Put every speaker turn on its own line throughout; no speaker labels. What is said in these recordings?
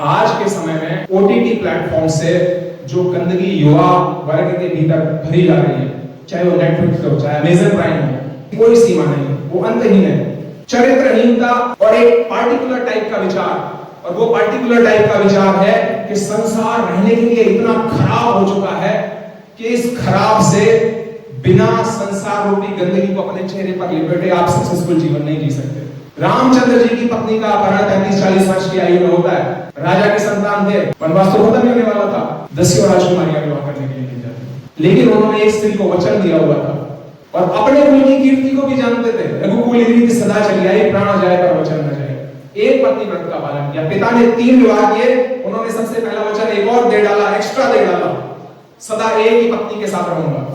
आज के समय में ओटीटी प्लेटफॉर्म से जो गंदगी युवा वर्ग के भीतर भरी जा रही है, चाहे वो नेटफ्लिक्स हो, चाहे अमेज़न प्राइम हो, कोई सीमा नहीं, वो अंतहीन है। चरित्रहीनता और एक पार्टिकुलर टाइप का विचार, और वो पार्टिकुलर टाइप का विचार है कि संसार रहने के लिए इतना खराब हो चुका है कि इस खराब से बिना संसार रूपी गंदगी को अपने चेहरे पर लिपेटे आप सक्सेसफुल जीवन नहीं जी सकते। रामचंद्र जी की पत्नी का अपहरण 35-40 वर्ष की आयु में होता है। राजा के संतान थे, वनवास तो खत्म होने वाला था, 10 राजकुमारियां विवाह करने के लिए की जाती, लेकिन उन्होंने एक स्त्री को वचन दिया हुआ था और अपने कुल की कीर्ति को भी जानते थे। रघुकुल रीति सदा चली आई, प्राण जाए पर वचन न जाए। एक पत्नी व्रत का पालन किया। पिता ने 3 विवाह किए, उन्होंने सबसे पहला वचन एक और दे डाला, एक्स्ट्रा दे डाला, सदा एक ही पत्नी के साथ रहूंगा,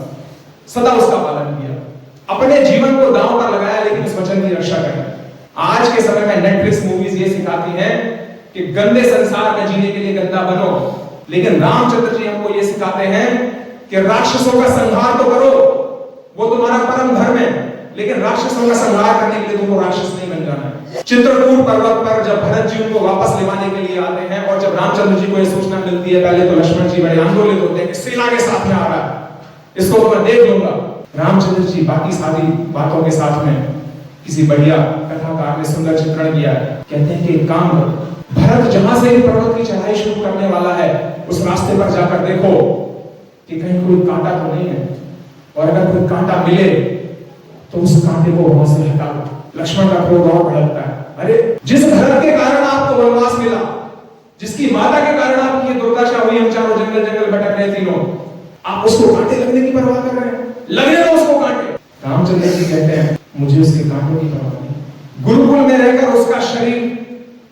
सदा उसका पालन किया। अपने जीवन को दांव पर लगाया, लेकिन उस वचन की रक्षा करें। आज के समय में नेटफ्लिक्स मूवीज ये सिखाती हैं कि गंदे संसार में जीने के लिए गंदा बनो, लेकिन रामचंद्र जी हमको ये सिखाते हैं कि राक्षसों का संहार तो करो, वो तुम्हारा परम धर्म है, लेकिन राक्षसों का संहार करने के लिए तुमको राक्षस नहीं बन जाना है। चित्रकूट पर्वत पर जब भरत जी उनको वापस लेवाने के लिए आते हैं और जब रामचंद्र जी को यह सूचना मिलती है, पहले तो लक्ष्मण जी बड़े आंदोलित होते हैं कि सेना के साथ में आ रहा है, इसको तो मैं देख लूंगा। रामचंद्र जी बाकी सारी बातों के साथ में किसी बढ़िया कथाकार ने सुंदर चित्रण किया है। कहते हैं कि एक काम करो, भरत जहां से पर्वत की चढ़ाई शुरू करने वाला है, उस रास्ते पर जाकर देखो कि कहीं कोई कांटा तो नहीं है, और अगर कोई कांटा मिले तो उस कांटे को वहां से हटा दो। लक्ष्मण का क्रोध और भड़कता है, अरे जिस भरत के कारण आपको वनवास मिला, जिसकी माता के कारण आपकी ये दुर्दशा हुई, हम चारों जंगल जंगल भटक रहे तीनों, आप उसको कांटे लगने की परवाह कर रहे हैं, लगने दो उसको कांटे। रामचंद्र जी कहते हैं मुझे उसके कांटों की परवाह नहीं। गुरुकुल में रहकर उसका शरीर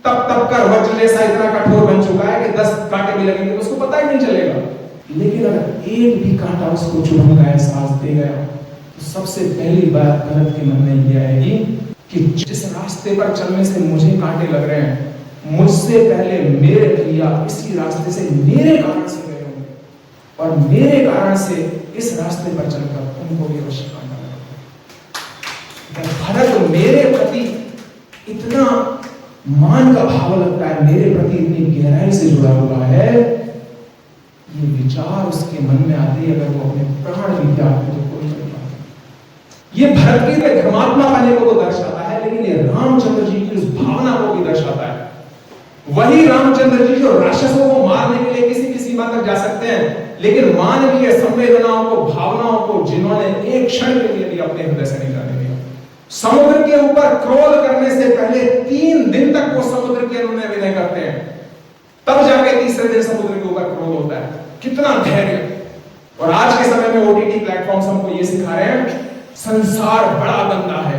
तप तप कर वज्र जैसा इतना कठोर बन चुका है कि 10 कांटे भी लगेंगे तो उसको पता ही नहीं चलेगा, लेकिन अगर एक भी कांटा उसको चुभ गया, सांस दे गया, तो सबसे पहली बात भरत के मन में यह आएगी कि जिस रास्ते पर चलने से मुझे कांटे लग रहे हैं, मुझसे पहले मेरे भैया इसी रास्ते से मेरे कारण से गए होंगे, और मेरे कारण से इस रास्ते पर चलकर उनको भी अवश्य कांटा लगेगा। भरत मेरे प्रति इतना मान का भाव लगता है, मेरे प्रति इतनी गहराई से जुड़ा हुआ है, ये विचार उसके मन में आते ही अगर वो अपने प्राण भी त्याग दे तो कोई नहीं पाता। ये भरत के धर्मात्मा बने को तो दर्शाता है, लेकिन ये रामचंद्र जी की उस भावना को भी दर्शाता है। वही रामचंद्र जी जो राक्षसों को मारने के लिए किसी सीमा तक जा सकते हैं, लेकिन मानवीय संवेदनाओं को, भावनाओं को जिन्होंने एक क्षण के लिए भी अपने हृदय से नहीं जाने दिया। समुद्र के ऊपर क्रोध करने से पहले 3 दिन तक वो समुद्र के अनुनय विनय करते हैं, तब जाके तीसरे दिन समुद्र के ऊपर क्रोध होता है। कितना धैर्य। और आज के समय में ओटीटी प्लेटफॉर्म्स हमको ये सिखा रहे हैं संसार बड़ा गंदा है,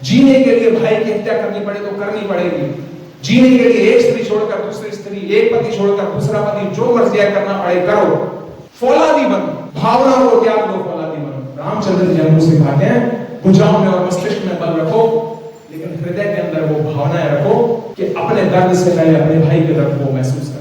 जीने के लिए भाई की हत्या करनी पड़े तो करनी पड़ेगी, जीने के लिए एक स्त्री छोड़कर दूसरी स्त्री, एक पति छोड़कर दूसरा पति, जो मर्जी करना पड़े करो, फौलादी बनो, भावनाओं को त्याग दो, फौलादी बनो। रामचंद्र जी हमको सिखाते हैं भुजाओं में और मस्तिष्क में बल रखो, लेकिन हृदय के अंदर वो भावनाएं रखो कि अपने दर्द से पहले अपने भाई के दर्द को महसूस करो।